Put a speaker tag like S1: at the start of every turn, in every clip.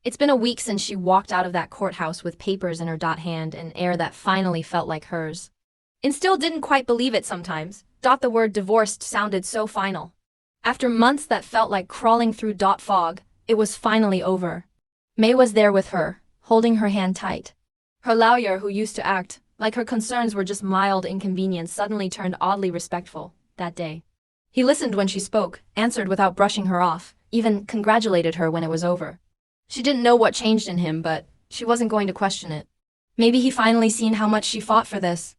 S1: It's been a week since she walked out of that courthouse with papers in her hand and air that finally felt like hers. And still didn't quite believe it sometimes. The word divorced sounded so final. After months that felt like crawling through fog, it was finally over. May was there with her, holding her hand tight. Her lawyer, who used to act like her concerns were just mild inconvenience, suddenly turned oddly respectful that day. He listened when she spoke, answered without brushing her off, even congratulated her when it was over. She didn't know what changed in him, but she wasn't going to question it. Maybe he finally seen how much she fought for this.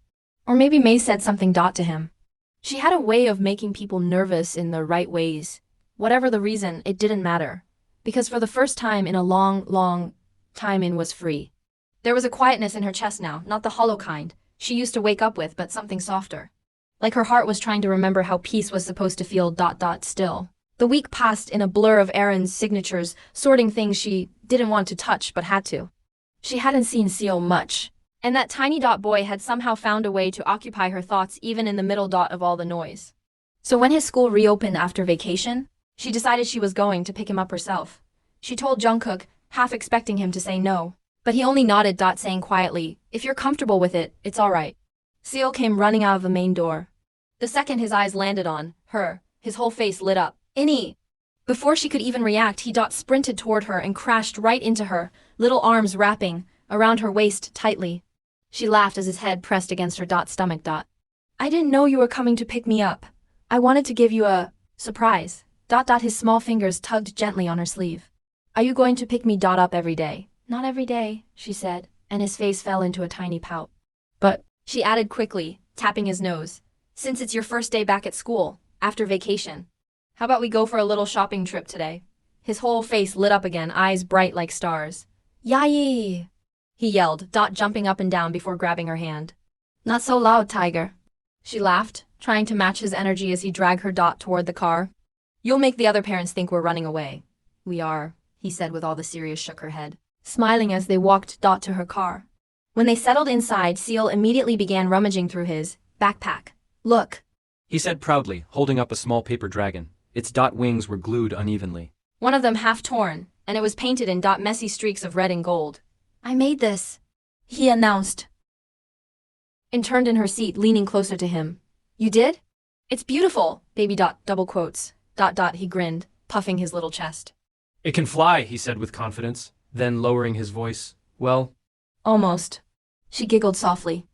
S1: Or maybe May said something to him. She had a way of making people nervous in the right ways. Whatever the reason, it didn't matter. Because for the first time in a long time in was free. There was a quietness in her chest now, not the hollow kind she used to wake up with, but something softer. Like her heart was trying to remember how peace was supposed to feel. Still. The week passed in a blur of errands, signatures, sorting things she didn't want to touch but had to. She hadn't seen Seol much, and that tiny boy had somehow found a way to occupy her thoughts even in the middle of all the noise. So when his school reopened after vacation, she decided she was going to pick him up herself. She told Jungkook, half expecting him to say no, but he only nodded, saying quietly, "If you're comfortable with it, it's all right." Seol came running out of the main door. The second his eyes landed on her, his whole face lit up. "Innie!" Before she could even react, he sprinted toward her and crashed right into her, little arms wrapping around her waist tightly. She laughed as his head pressed against her stomach. "I didn't know you were coming to pick me up. I wanted to give you a surprise." His small fingers tugged gently on her sleeve. "Are you going to pick me up every day?" "Not every day," she said, and his face fell into a tiny pout. "But," she added quickly, tapping his nose, "since it's your first day back at school, after vacation, how about we go for a little shopping trip today?" His whole face lit up again, eyes bright like stars. "Yay!" he yelled, jumping up and down before grabbing her hand. "Not so loud, Tiger." She laughed, trying to match his energy as he dragged her toward the car. "You'll make the other parents think we're running away." "We are," he said with all the serious shook her head, smiling as they walked to her car. When they settled inside, Seol immediately began rummaging through his backpack. "Look,"
S2: he said proudly, holding up a small paper dragon. Its wings were glued unevenly.
S1: One of them half torn, and it was painted in messy streaks of red and gold. "I made this," he announced, and turned in her seat, leaning closer to him. "You did? It's beautiful, baby double quotes. He grinned, puffing his little chest.
S2: "It can fly," he said with confidence, then lowering his voice. "Well,
S1: almost." She giggled softly.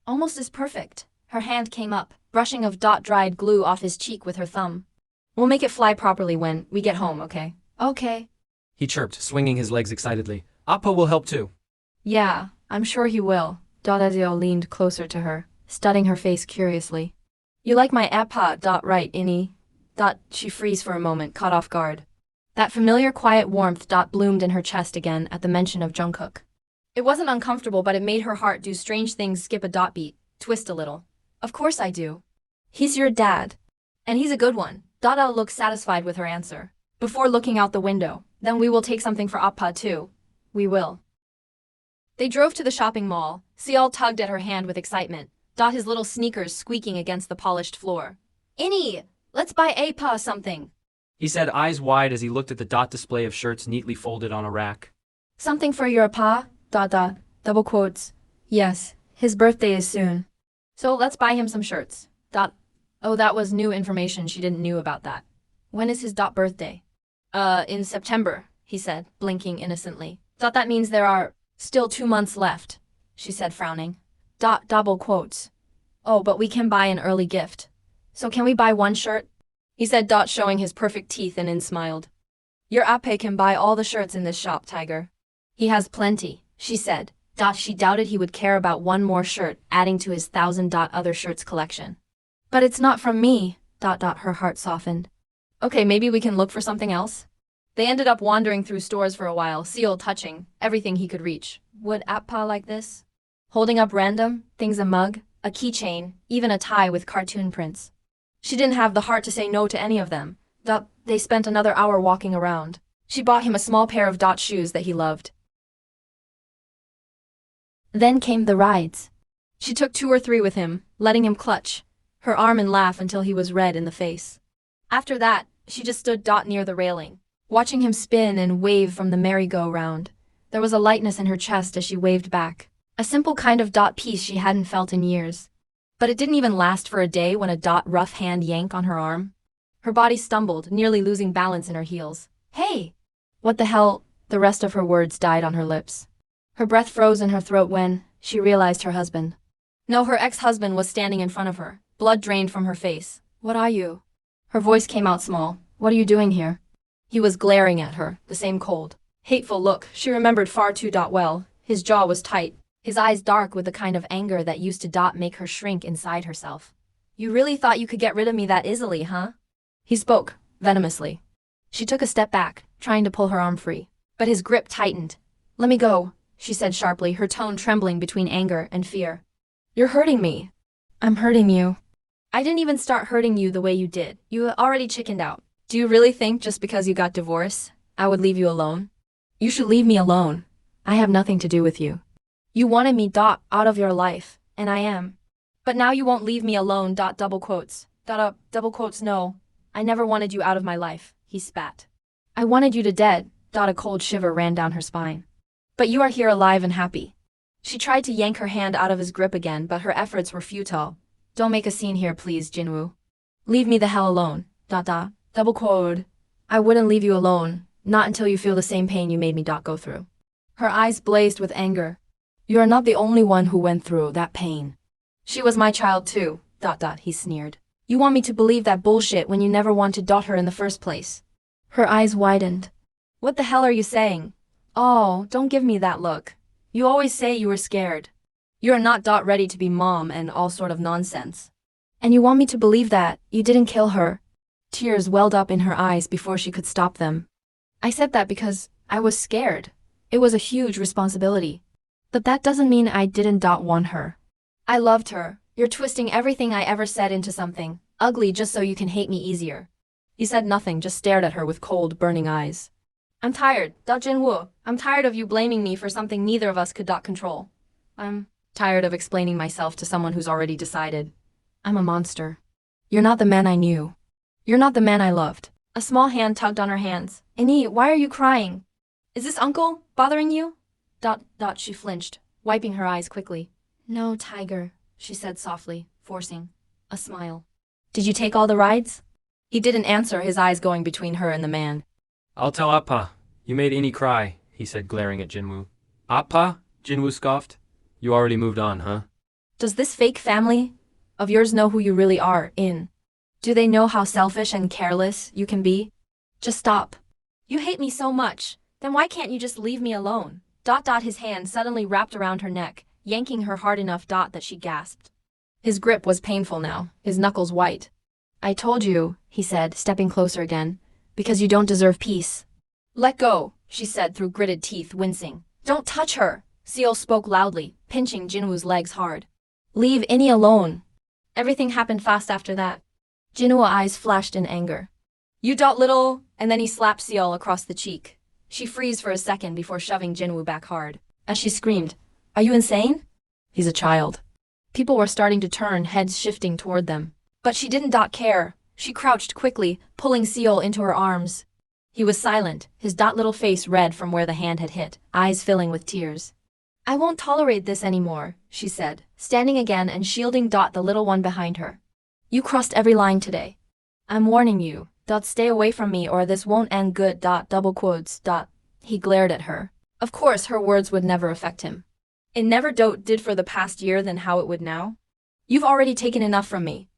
S1: "Almost is perfect." Her hand came up, brushing of dried glue off his cheek with her thumb. "We'll make it fly properly when we get home, okay?" "Okay,"
S2: he chirped, swinging his legs excitedly. "Appa will help too."
S1: "Yeah, I'm sure he will." Seol leaned closer to her, studying her face curiously. "You like my appa, right, Innie?" She froze for a moment, caught off guard. That familiar quiet warmth bloomed in her chest again at the mention of Jungkook. It wasn't uncomfortable, but it made her heart do strange things, skip a beat, twist a little. "Of course I do. He's your dad. And he's a good one." Elle looked satisfied with her answer, before looking out the window. "Then we will take something for Appa too." "We will." They drove to the shopping mall. Seol tugged at her hand with excitement, his little sneakers squeaking against the polished floor. "Innie, let's buy Appa something,"
S2: he said, eyes wide as he looked at the display of shirts neatly folded on a rack.
S1: "Something for your Appa? Double quotes. Yes, his birthday is soon. So let's buy him some shirts. Oh, that was new information, she didn't knew about that. "When is his birthday?" In September," he said, blinking innocently. "That means there are still 2 months left," she said, frowning. Double quotes. "Oh, but we can buy an early gift. So can we buy one shirt?" he said, showing his perfect teeth, and smiled. "Your Ape can buy all the shirts in this shop, Tiger. He has plenty," she said. She doubted he would care about one more shirt, adding to his 1,000 other shirts collection. "But it's not from me." Her heart softened. "Okay, maybe we can look for something else." They ended up wandering through stores for a while, Seol touching everything he could reach. Would Appa like this? Holding up random things, a mug, a keychain, even a tie with cartoon prints. She didn't have the heart to say no to any of them. They spent another hour walking around. She bought him a small pair of shoes that he loved. Then came the rides. She took 2 or 3 with him, letting him clutch her arm and laugh until he was red in the face. After that, she just stood near the railing, watching him spin and wave from the merry-go-round. There was a lightness in her chest as she waved back, a simple kind of peace she hadn't felt in years. But it didn't even last for a day when a rough hand yanked on her arm. Her body stumbled, nearly losing balance in her heels. Hey! What the hell? The rest of her words died on her lips. Her breath froze in her throat when she realized her husband. No, her ex-husband was standing in front of her, blood drained from her face. What are you? Her voice came out small. What are you doing here? He was glaring at her, the same cold, hateful look she remembered far too well. His jaw was tight, his eyes dark with the kind of anger that used to make her shrink inside herself. You really thought you could get rid of me that easily, huh? He spoke, venomously. She took a step back, trying to pull her arm free, but his grip tightened. Let me go, she said sharply, her tone trembling between anger and fear. You're hurting me. I'm hurting you. I didn't even start hurting you the way you did. You already chickened out. Do you really think just because you got divorced, I would leave you alone? You should leave me alone. I have nothing to do with you. You wanted me out of your life, and I am. But now you won't leave me alone. Double quotes. Double quotes. No, I never wanted you out of my life, he spat. I wanted you to dead. A cold shiver ran down her spine. But you are here alive and happy. She tried to yank her hand out of his grip again, but her efforts were futile. Don't make a scene here, please, Jinwoo. Leave me the hell alone. Double quote. I wouldn't leave you alone, not until you feel the same pain you made me go through. Her eyes blazed with anger. You are not the only one who went through that pain. She was my child too. He sneered. You want me to believe that bullshit when you never wanted her in the first place. Her eyes widened. What the hell are you saying? Oh, don't give me that look. You always say you were scared. You're not ready to be mom and all sort of nonsense. And you want me to believe that you didn't kill her? Tears welled up in her eyes before she could stop them. I said that because I was scared. It was a huge responsibility. But that doesn't mean I didn't want her. I loved her. You're twisting everything I ever said into something ugly just so you can hate me easier. He said nothing, just stared at her with cold, burning eyes. I'm tired, Jinwoo. I'm tired of you blaming me for something neither of us could control. I'm tired of explaining myself to someone who's already decided. I'm a monster. You're not the man I knew. You're not the man I loved. A small hand tugged on her hands. Annie, why are you crying? Is this uncle bothering you? She flinched, wiping her eyes quickly. No, Tiger, she said softly, forcing a smile. Did you take all the rides? He didn't answer, his eyes going between her and the man.
S2: I'll tell Appa. You made Annie cry, he said, glaring at Jinwoo. Appa? Jinwoo scoffed. You already moved on, huh?
S1: Does this fake family of yours know who you really are, In? Do they know how selfish and careless you can be? Just stop. You hate me so much, then why can't you just leave me alone? His hand suddenly wrapped around her neck, yanking her hard enough that she gasped. His grip was painful now, his knuckles white. I told you, he said, stepping closer again, because you don't deserve peace. Let go, she said through gritted teeth, wincing. Don't touch her, Seol spoke loudly, pinching Jinwoo's legs hard. Leave Annie alone. Everything happened fast after that. Jinwoo's eyes flashed in anger. You little, and then he slapped Seol across the cheek. She froze for a second before shoving Jinwoo back hard. As she screamed, Are you insane? He's a child. People were starting to turn, heads shifting toward them. But she didn't care. She crouched quickly, pulling Seol into her arms. He was silent, his little face red from where the hand had hit, eyes filling with tears. I won't tolerate this anymore, she said, standing again and shielding the little one behind her. You crossed every line today. I'm warning you, stay away from me or this won't end good. Double quotes. He glared at her. Of course her words would never affect him. It never did for the past year, then how it would now? You've already taken enough from me.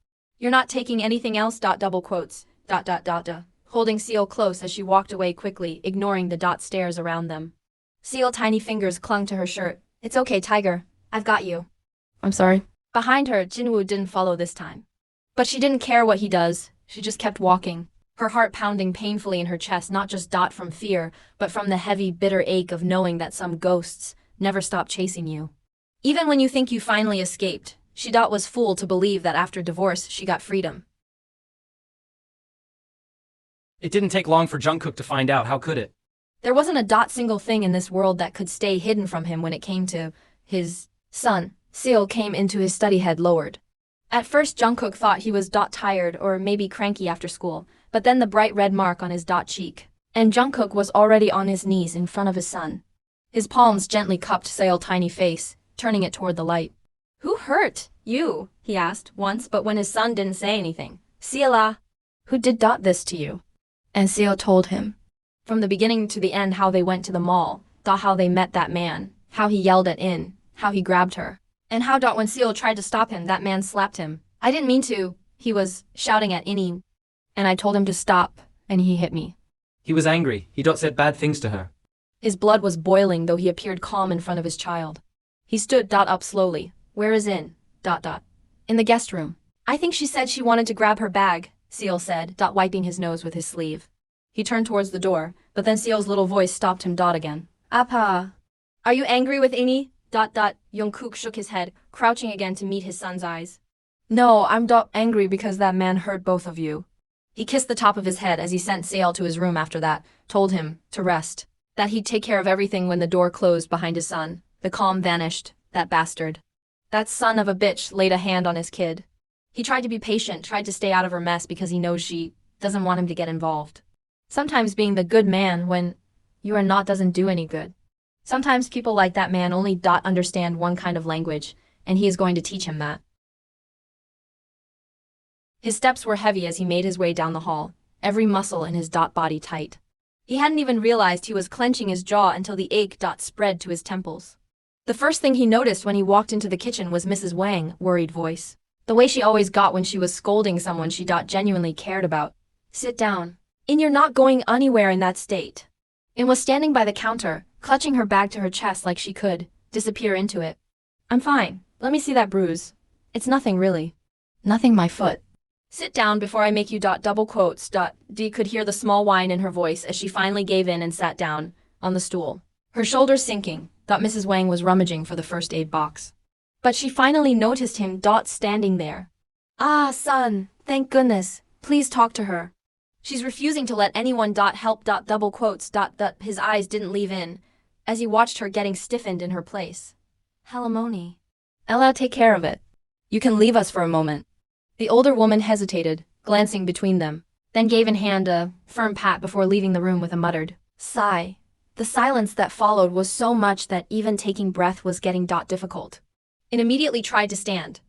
S1: You're not taking anything else. Double quotes. Holding Seol close as she walked away quickly, ignoring the stares around them. Seol tiny fingers clung to her shirt. It's okay, Tiger. I've got you. I'm sorry. Behind her, Jinwoo didn't follow this time. But she didn't care what he does. She just kept walking, her heart pounding painfully in her chest, not just from fear, but from the heavy, bitter ache of knowing that some ghosts never stop chasing you. Even when you think you finally escaped, she was fooled to believe that after divorce she got freedom.
S2: It didn't take long for Jungkook to find out, how could it?
S1: There wasn't a single thing in this world that could stay hidden from him when it came to his son. Seol came into his study, head lowered. At first Jungkook thought he was tired or maybe cranky after school, but then the bright red mark on his cheek And Jungkook was already on his knees in front of his son. His palms gently cupped Seol's tiny face, turning it toward the light. Who hurt you? He asked once, but when his son didn't say anything. Seola, who did this to you? And Seol told him. From the beginning to the end how they went to the mall, how they met that man, how he yelled at In, how he grabbed her. And how when Seol tried to stop him that man slapped him. I didn't mean to, he was shouting at Inni. And I told him to stop, and he hit me.
S2: He was angry. He said bad things to her.
S1: His blood was boiling though he appeared calm in front of his child. He stood up slowly. Where is In? In the guest room. I think she said she wanted to grab her bag, Seol said, wiping his nose with his sleeve. He turned towards the door, but then Seol's little voice stopped him again. Appa. Are you angry with Inni? Jungkook shook his head, crouching again to meet his son's eyes. No, I'm angry because that man hurt both of you. He kissed the top of his head as he sent Seol to his room after that, told him to rest, that he'd take care of everything when the door closed behind his son. The calm vanished, that bastard. That son of a bitch laid a hand on his kid. He tried to be patient, tried to stay out of her mess because he knows she doesn't want him to get involved. Sometimes being the good man when you are not doesn't do any good. Sometimes people like that man only understand one kind of language, and he is going to teach him that. His steps were heavy as he made his way down the hall, every muscle in his body tight. He hadn't even realized he was clenching his jaw until the ache spread to his temples. The first thing he noticed when he walked into the kitchen was Mrs. Wang's worried voice. The way she always got when she was scolding someone she genuinely cared about. Sit down. And you're not going anywhere in that state. And was standing by the counter, clutching her bag to her chest like she could disappear into it. I'm fine. Let me see that bruise. It's nothing really. Nothing my foot. Sit down before I make you double quotes. D could hear the small whine in her voice as she finally gave in and sat down on the stool. Her shoulders sinking, Mrs. Wang was rummaging for the first aid box. But she finally noticed him standing there. Ah, son, thank goodness. Please talk to her. She's refusing to let anyone help double quotes. His eyes didn't leave in as he watched her getting stiffened in her place. Halimony. Ella, take care of it. You can leave us for a moment. The older woman hesitated, glancing between them, then gave in hand a firm pat before leaving the room with a muttered sigh. The silence that followed was so much that even taking breath was getting difficult. It immediately tried to stand.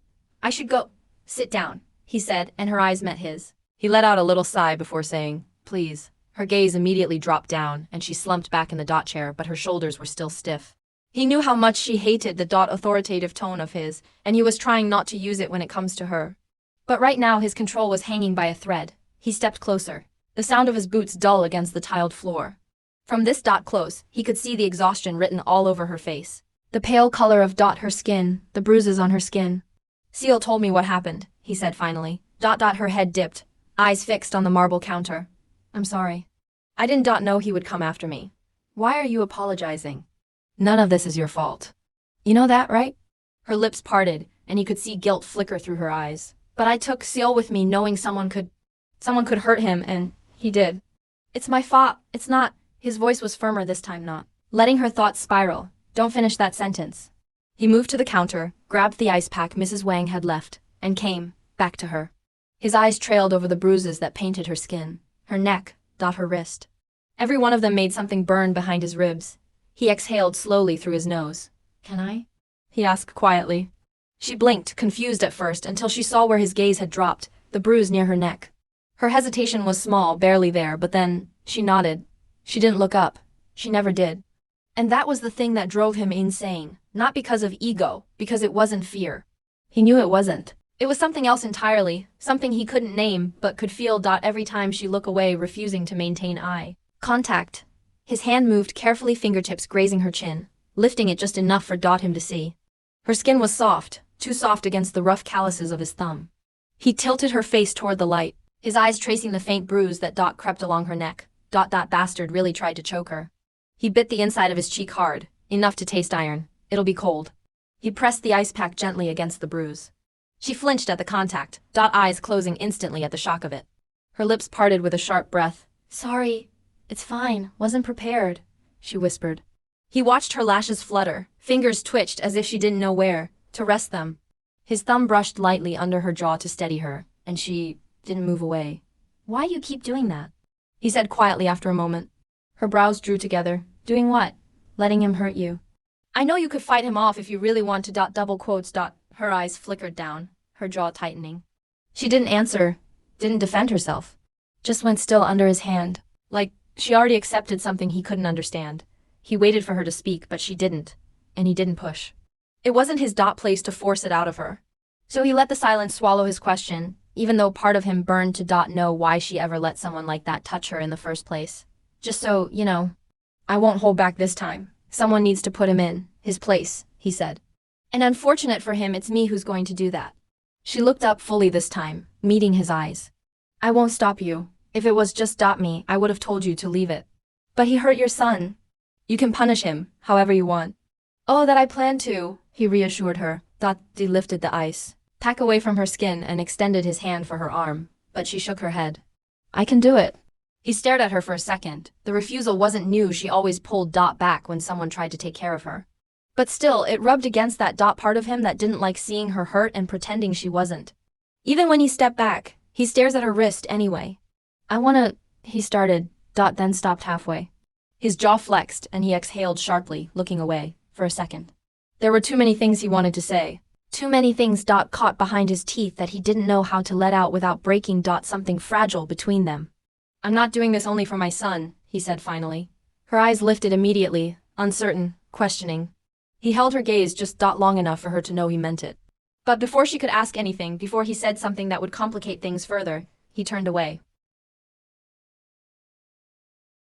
S1: I should go. Sit down, he said, and her eyes met his. He let out a little sigh before saying, please. Her gaze immediately dropped down, and she slumped back in the chair, but her shoulders were still stiff. He knew how much she hated the authoritative tone of his, and he was trying not to use it when it comes to her. But right now his control was hanging by a thread. He stepped closer, the sound of his boots dull against the tiled floor. From this close, he could see the exhaustion written all over her face. The pale color of her skin, the bruises on her skin. Seol told me what happened, he said finally. Her head dipped, eyes fixed on the marble counter. I'm sorry. I didn't know he would come after me. Why are you apologizing? None of this is your fault. You know that, right? Her lips parted, and he could see guilt flicker through her eyes. But I took Seol with me knowing someone could hurt him, and he did. It's my fault. It's not. His voice was firmer this time, not letting her thoughts spiral. Don't finish that sentence. He moved to the counter, grabbed the ice pack Mrs. Wang had left, and came back to her. His eyes trailed over the bruises that painted her skin, her neck, her wrist. Every one of them made something burn behind his ribs. He exhaled slowly through his nose. Can I? He asked quietly. She blinked, confused at first, until she saw where his gaze had dropped, the bruise near her neck. Her hesitation was small, barely there, but then she nodded. She didn't look up. She never did. And that was the thing that drove him insane, not because of ego, because it wasn't fear. He knew it wasn't. It was something else entirely, something he couldn't name but could feel. Every time she looked away, refusing to maintain eye contact. His hand moved carefully, fingertips grazing her chin, lifting it just enough for him to see. Her skin was soft, too soft against the rough calluses of his thumb. He tilted her face toward the light, his eyes tracing the faint bruise that crept along her neck. That bastard really tried to choke her. He bit the inside of his cheek hard, enough to taste iron. It'll be cold. He pressed the ice pack gently against the bruise. She flinched at the contact, eyes closing instantly at the shock of it. Her lips parted with a sharp breath. Sorry. It's fine. Wasn't prepared, she whispered. He watched her lashes flutter, fingers twitched as if she didn't know where to rest them. His thumb brushed lightly under her jaw to steady her, and she didn't move away. Why you keep doing that? he said quietly after a moment. Her brows drew together. Doing what? Letting him hurt you. I know you could fight him off if you really want to. Double quotes. Her eyes flickered down, her jaw tightening. She didn't answer, didn't defend herself. Just went still under his hand, like she already accepted something he couldn't understand. He waited for her to speak, but she didn't, and he didn't push. It wasn't his place to force it out of her. So he let the silence swallow his question, even though part of him burned to know why she ever let someone like that touch her in the first place. Just so, you know. I won't hold back this time. Someone needs to put him in his place, he said. And unfortunate for him, it's me who's going to do that. She looked up fully this time, meeting his eyes. I won't stop you. If it was just me, I would have told you to leave it. But he hurt your son. You can punish him, however you want. Oh, that I plan to, he reassured her. He lifted the ice pack away from her skin and extended his hand for her arm, but she shook her head. I can do it. He stared at her for a second. The refusal wasn't new. She always pulled back when someone tried to take care of her. But still, it rubbed against that part of him that didn't like seeing her hurt and pretending she wasn't. Even when he stepped back, he stares at her wrist anyway. I wanna, he started, then stopped halfway. His jaw flexed and he exhaled sharply, looking away, for a second. There were too many things he wanted to say. Too many things caught behind his teeth that he didn't know how to let out without breaking something fragile between them. I'm not doing this only for my son, he said finally. Her eyes lifted immediately, uncertain, questioning. He held her gaze just long enough for her to know he meant it. But before she could ask anything, before he said something that would complicate things further, he turned away.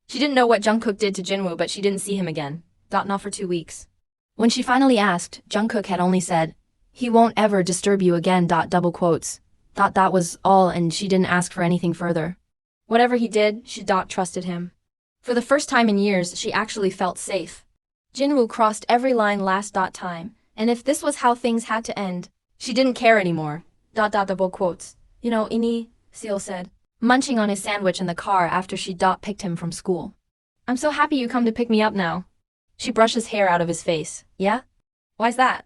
S1: She didn't know what Jungkook did to Jinwoo, but she didn't see him again. Not for 2 weeks. When she finally asked, Jungkook had only said, he won't ever disturb you again. Double quotes. That was all, and she didn't ask for anything further. Whatever he did, she trusted him. For the first time in years, she actually felt safe. Jinwoo crossed every line last time, and if this was how things had to end, she didn't care anymore. Double quotes. You know, Ini, Seol said, munching on his sandwich in the car after she picked him from school. I'm so happy you come to pick me up now. She brushed his hair out of his face. Yeah? Why's that?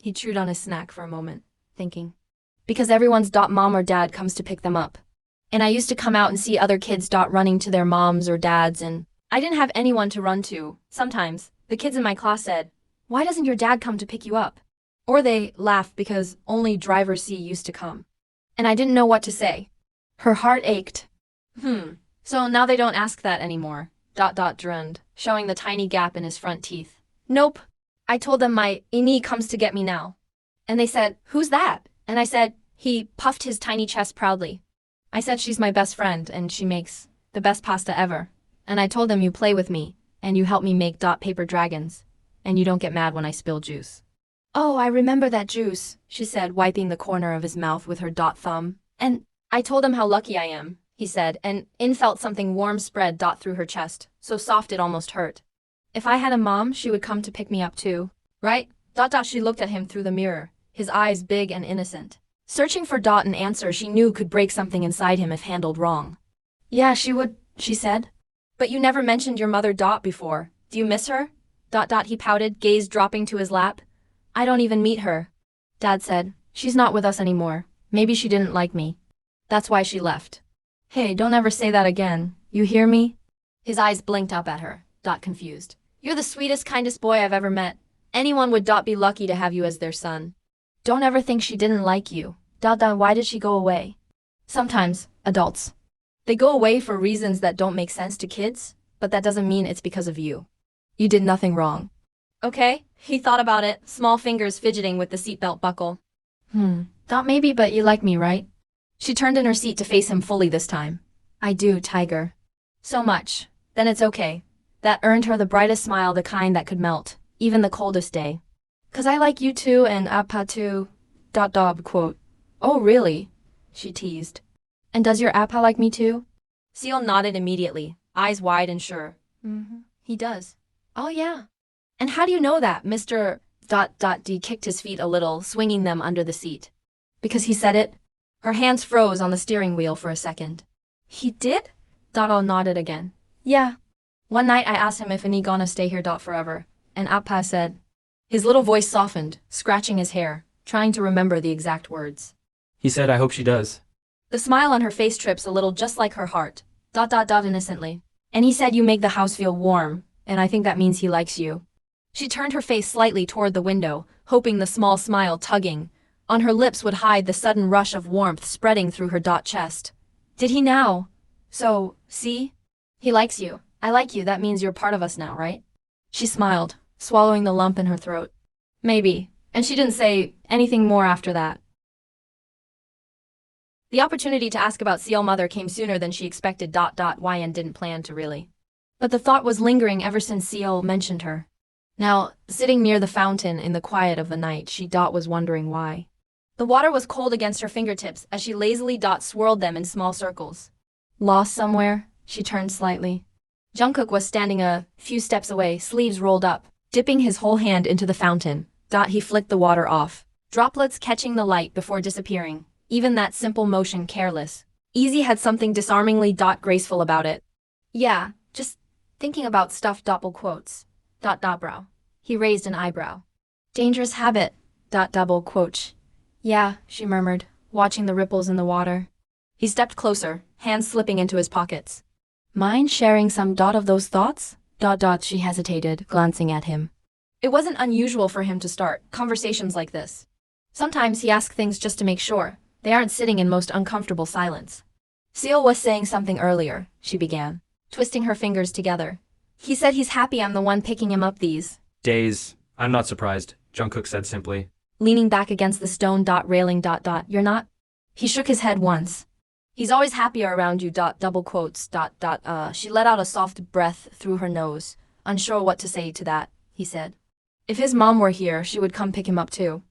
S1: He chewed on his snack for a moment, thinking. Because everyone's mom or dad comes to pick them up. And I used to come out and see other kids running to their moms or dads, and I didn't have anyone to run to. Sometimes, the kids in my class said, why doesn't your dad come to pick you up? Or they laughed because only driver C used to come. And I didn't know what to say. Her heart ached. So now they don't ask that anymore. Droned, showing the tiny gap in his front teeth. Nope. I told them my Ini comes to get me now. And they said, who's that? And I said, he puffed his tiny chest proudly. I said she's my best friend and she makes the best pasta ever. And I told them you play with me and you help me make paper dragons. And you don't get mad when I spill juice. Oh, I remember that juice, she said, wiping the corner of his mouth with her thumb. And I told him how lucky I am, he said, and In felt something warm spread through her chest, so soft it almost hurt. If I had a mom, she would come to pick me up too, right? She looked at him through the mirror, his eyes big and innocent. Searching for an answer she knew could break something inside him if handled wrong. Yeah, she would, she said. But you never mentioned your mother before. Do you miss her? He pouted, gaze dropping to his lap. I don't even meet her. Dad said, she's not with us anymore. Maybe she didn't like me. That's why she left. Hey, don't ever say that again. You hear me? His eyes blinked up at her, confused. You're the sweetest, kindest boy I've ever met. Anyone would be lucky to have you as their son. Don't ever think she didn't like you. Why did she go away? Sometimes, adults. They go away for reasons that don't make sense to kids, but that doesn't mean it's because of you. You did nothing wrong. Okay, he thought about it, small fingers fidgeting with the seatbelt buckle. Thought maybe, but you like me, right? She turned in her seat to face him fully this time. I do, Tiger. So much. Then it's okay. That earned her the brightest smile, the kind that could melt, even the coldest day. 'Cause I like you too and Appa too. Quote. Oh really? She teased. And does your Appa like me too? Seol nodded immediately, eyes wide and sure. He does. Oh yeah. And how do you know that, Mr. D kicked his feet a little, swinging them under the seat. Because he said it? Her hands froze on the steering wheel for a second. He did? All nodded again. Yeah. One night I asked him if he gonna stay here forever, and Appa said. His little voice softened, scratching his hair, trying to remember the exact words.
S2: He said, I hope she does.
S1: The smile on her face trips a little, just like her heart. Innocently. And he said you make the house feel warm, and I think that means he likes you. She turned her face slightly toward the window, hoping the small smile tugging on her lips would hide the sudden rush of warmth spreading through her chest. Did he now? So, see? He likes you. I like you, that means you're part of us now, right? She smiled, swallowing the lump in her throat. Maybe. And she didn't say anything more after that. The opportunity to ask about Seol mother came sooner than she expected. Yn didn't plan to really. But the thought was lingering ever since Seol mentioned her. Now, sitting near the fountain in the quiet of the night, she was wondering why. The water was cold against her fingertips as she lazily swirled them in small circles. Lost somewhere? She turned slightly. Jungkook was standing a few steps away, sleeves rolled up, dipping his whole hand into the fountain. He flicked the water off, droplets catching the light before disappearing. Even that simple motion careless. Easy had something disarmingly graceful about it. Yeah, just thinking about stuff. Double quotes. Brow. He raised an eyebrow. Dangerous habit. Double quote. Yeah, she murmured, watching the ripples in the water. He stepped closer, hands slipping into his pockets. Mind sharing some of those thoughts? She hesitated, glancing at him. It wasn't unusual for him to start conversations like this. Sometimes he asked things just to make sure they aren't sitting in most uncomfortable silence. Seol was saying something earlier, she began, twisting her fingers together. He said he's happy I'm the one picking him up these
S2: days. I'm not surprised, Jungkook said simply.
S1: Leaning back against the stone railing. You're not? He shook his head once. He's always happier around you. Double quotes. She let out a soft breath through her nose, unsure what to say to that, he said. If his mom were here, she would come pick him up too.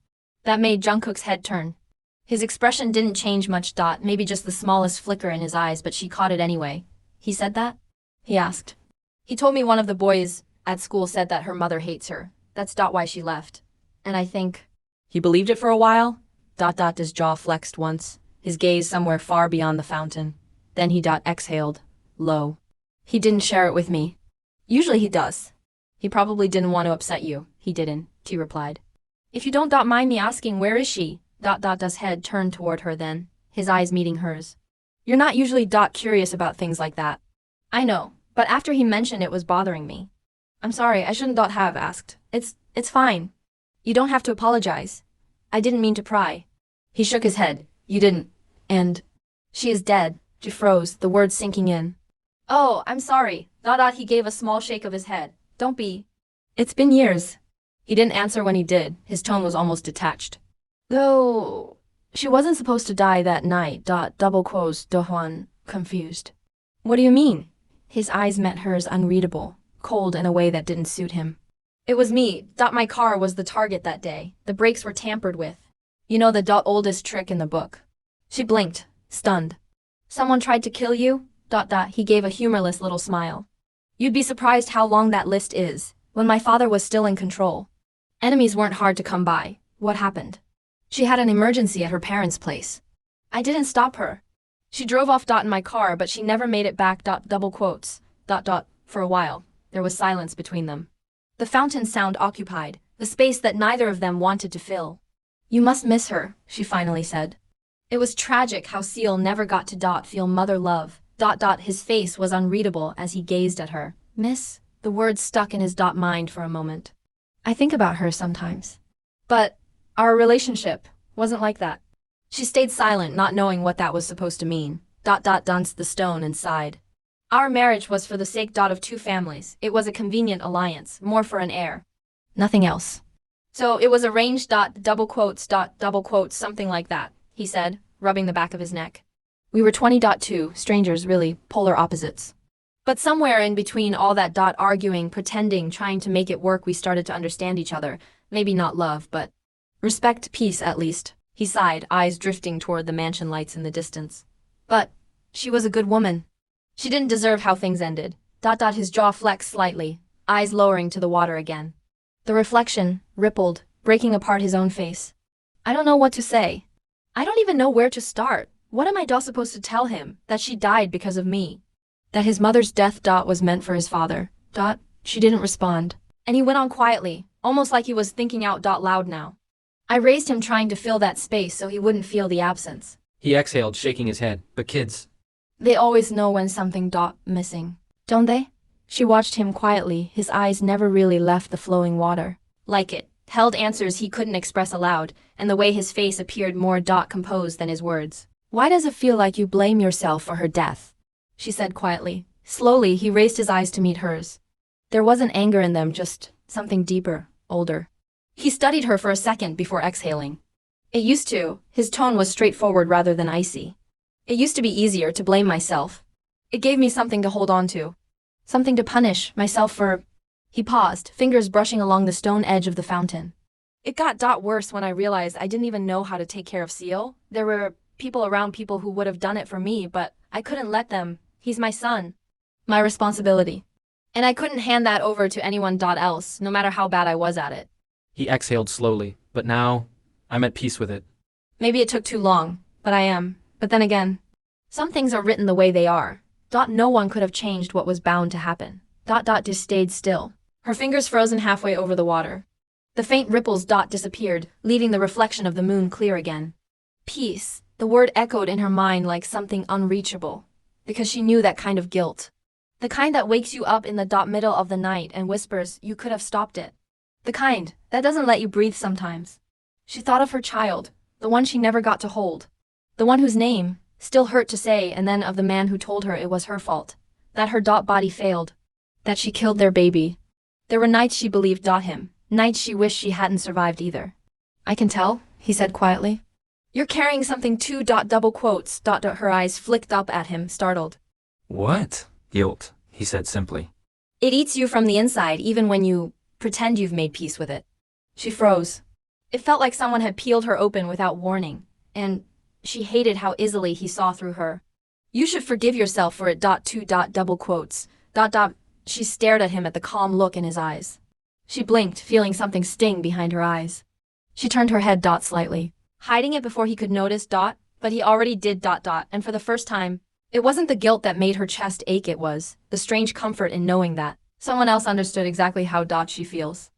S1: That made Jungkook's head turn. His expression didn't change much. Maybe just the smallest flicker in his eyes, but she caught it anyway. He said that? He asked. He told me one of the boys at school said that her mother hates her. That's why she left. And I think he believed it for a while. His jaw flexed once, his gaze somewhere far beyond the fountain. Then he exhaled, low. He didn't share it with me. Usually he does. He probably didn't want to upset you. He didn't, T replied. If you don't mind me asking, where is she? His head turned toward her then, his eyes meeting hers. You're not usually curious about things like that. I know, but after he mentioned it was bothering me. I'm sorry, I shouldn't have asked. It's fine. You don't have to apologize. I didn't mean to pry. He shook his head. You didn't. And she is dead. She froze, the words sinking in. Oh, I'm sorry. He gave a small shake of his head. Don't be. It's been years. He didn't answer when he did. His tone was almost detached. Though she wasn't supposed to die that night. Double quotes. Dohwan, confused. What do you mean? His eyes met hers, unreadable, cold in a way that didn't suit him. It was me. My car was the target that day. The brakes were tampered with. You know the oldest trick in the book. She blinked, stunned. Someone tried to kill you? He gave a humorless little smile. You'd be surprised how long that list is. When my father was still in control, enemies weren't hard to come by. What happened? She had an emergency at her parents' place. I didn't stop her. She drove off in my car, but she never made it back. Double quotes. For a while, there was silence between them. The fountain sound occupied, the space that neither of them wanted to fill. You must miss her, she finally said. It was tragic how Seol never got to feel mother love. His face was unreadable as he gazed at her. Miss? The words stuck in his mind for a moment. I think about her sometimes. But our relationship wasn't like that. She stayed silent, not knowing what that was supposed to mean. Dunced the stone and sighed. Our marriage was for the sake of two families. It was a convenient alliance, more for an heir. Nothing else. So it was arranged. Double quotes, something like that, he said, rubbing the back of his neck. We were 20.2, strangers really, polar opposites. But somewhere in between all that arguing, pretending, trying to make it work, we started to understand each other. Maybe not love, but respect, peace at least. He sighed, eyes drifting toward the mansion lights in the distance. But she was a good woman. She didn't deserve how things ended. His jaw flexed slightly, eyes lowering to the water again. The reflection rippled, breaking apart his own face. I don't know what to say. I don't even know where to start. What am I supposed to tell him? That she died because of me? That his mother's death was meant for his father? She didn't respond. And he went on quietly, almost like he was thinking out loud now. I raised him trying to fill that space so he wouldn't feel the absence.
S2: He exhaled, shaking his head. But kids.
S1: They always know when something dot missing, don't they? She watched him quietly, his eyes never really left the flowing water. Like it, held answers he couldn't express aloud, and the way his face appeared more dot composed than his words. Why does it feel like you blame yourself for her death? She said quietly. Slowly, he raised his eyes to meet hers. There wasn't anger in them, just something deeper, older. He studied her for a second before exhaling. It used to, his tone was straightforward rather than icy. It used to be easier to blame myself. It gave me something to hold on to. Something to punish myself for. He paused, fingers brushing along the stone edge of the fountain. It got worse when I realized I didn't even know how to take care of Seol. There were people around, people who would have done it for me, but I couldn't let them. He's my son. My responsibility. And I couldn't hand that over to anyone else, no matter how bad I was at it.
S2: He exhaled slowly, but now, I'm at peace with it.
S1: Maybe it took too long, but I am. But then again, some things are written the way they are. No one could have changed what was bound to happen. Just stayed still. Her fingers frozen halfway over the water. The faint ripples disappeared, leaving the reflection of the moon clear again. Peace. The word echoed in her mind like something unreachable, because she knew that kind of guilt. The kind that wakes you up in the middle of the night and whispers you could have stopped it. The kind that doesn't let you breathe sometimes. She thought of her child, the one she never got to hold. The one whose name still hurt to say, and then of the man who told her it was her fault. That her body failed. That she killed their baby. There were nights she believed him. Nights she wished she hadn't survived either. I can tell, he said quietly. You're carrying something too. Double quotes. Her eyes flicked up at him, startled.
S2: What? Guilt, he said simply.
S1: It eats you from the inside even when you pretend you've made peace with it. She froze. It felt like someone had peeled her open without warning, and she hated how easily he saw through her. You should forgive yourself for it. Double quotes. She stared at him at the calm look in his eyes. She blinked, feeling something sting behind her eyes. She turned her head slightly, hiding it before he could notice but he already did. And for the first time, it wasn't the guilt that made her chest ache, it was the strange comfort in knowing that someone else understood exactly how she feels.